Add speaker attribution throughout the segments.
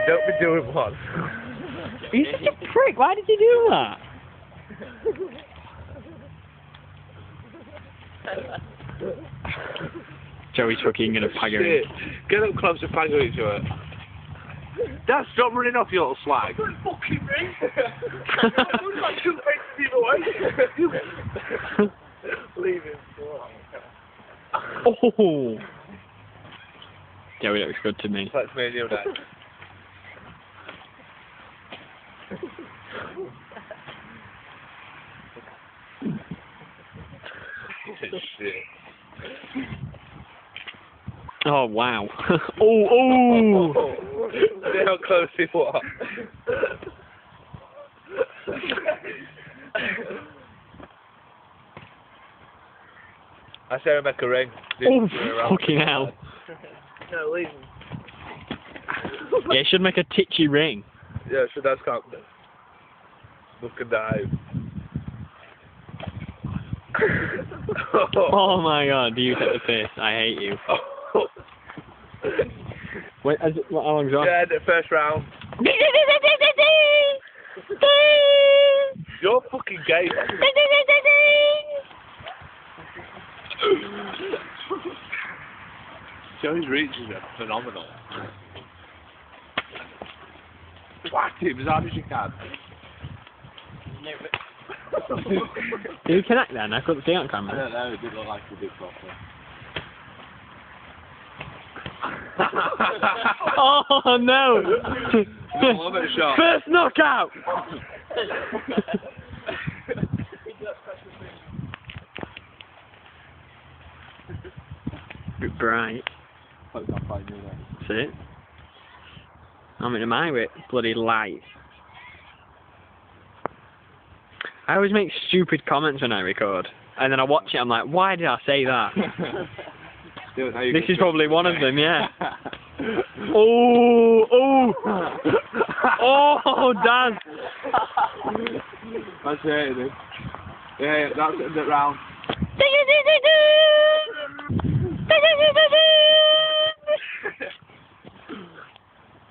Speaker 1: Don't be doing one.
Speaker 2: He's such a prick. Why did he do that? Joey's fucking gonna paggerd it.
Speaker 1: Get up close and paggerd to it. Dad, stop running off, you little slag. Don't fucking ring. Leave him.
Speaker 2: Oh. Joey looks good to me.
Speaker 1: That's me and you now. Shit.
Speaker 2: Oh wow. Oh.
Speaker 1: See how close he was. I say we make a ring.
Speaker 2: Oh fucking hell.
Speaker 1: No, leave him.
Speaker 2: Yeah, it should make a titchy ring.
Speaker 1: Yeah, so that's confident. Look and dive.
Speaker 2: Oh my god, do you take the piss? I hate you. Wait, how long's on?
Speaker 1: Yeah, the first round. You're fucking gay. Joey's reaches are phenomenal. Whack him as hard as you can.
Speaker 2: Did he connect then? I couldn't see on camera.
Speaker 1: I don't know, it didn't look like he did properly.
Speaker 2: Oh no!
Speaker 1: Love it, shot.
Speaker 2: First knockout! Bit bright. That's it. I'm into my way. Bloody light. I always make stupid comments when I record, and then I watch it. I'm like, why did I say that? This is probably one of them, yeah. Oh, oh, oh, Dan.
Speaker 1: That's it, dude. Yeah, that's the round.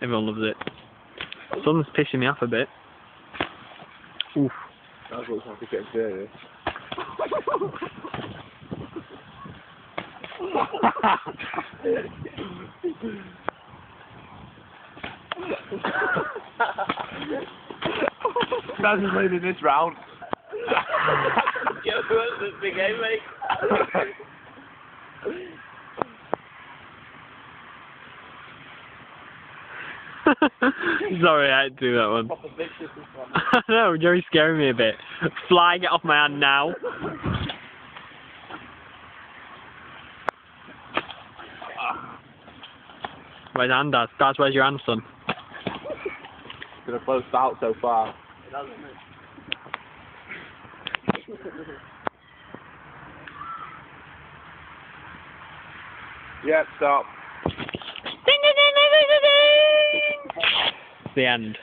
Speaker 2: Everyone loves it. Sun's pissing me off a bit. Oof.
Speaker 1: That looks like it's getting serious. That's just leading this round.
Speaker 3: Go for the big game, mate.
Speaker 2: Sorry, I had to do that one. No, Joey's scaring me a bit. Fly, get off my hand now. Where's hand, Dad? Dad, where's your hand, son?
Speaker 1: It's been a close bout so far. Yeah, stop.
Speaker 2: It's the end.